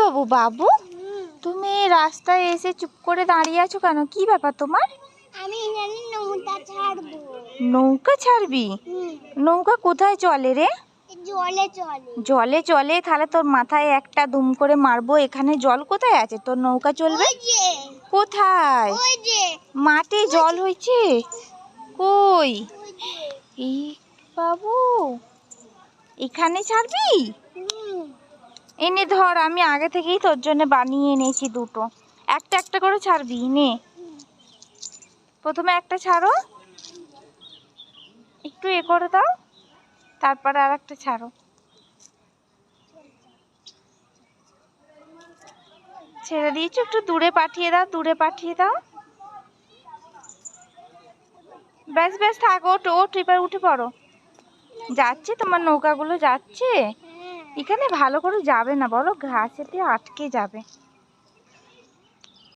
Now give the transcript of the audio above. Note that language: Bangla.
বাবু বাবু, তুমি রাস্তায় এসে চুপ করে দাঁড়িয়ে আছো কেন? কি ব্যাপার তোমার? আমি এখানে নৌকা ছাড়বো। নৌকা ছাড়বি? নৌকা কোথায় চলে রে? জলে চলে। জলে চলে? তাহলে তোর মাথায় একটা দুম করে মারবো। এখানে জল কোথায় আছে তোর নৌকা চলবে? ওই যে, কোথায়? ওই যে, মাঠে জল হয়েছে? কই? ওই যে। এই বাবু, এখানে ছাড়বি? এনে ধর, আমি আগে থেকেই তোর জন্য বানিয়ে এনেছি দুটো। একটা একটা করে ছাড়বি, নে। প্রথমে একটা ছাড়ো, একটু এ করে দাও, তারপরে আর একটা ছাড়ো। ছেড়ে দিয়েছো, একটু দূরে পাঠিয়ে দাও, দূরে পাঠিয়ে দাও। ব্যাস ব্যাস, থাক, ওঠ ওঠ, এবার উঠে পড়ো। যাচ্ছে তোমার নৌকাগুলো যাচ্ছে? এখানে ভালো করে যাবে না বলো, ঘাসেতে আটকে যাবে।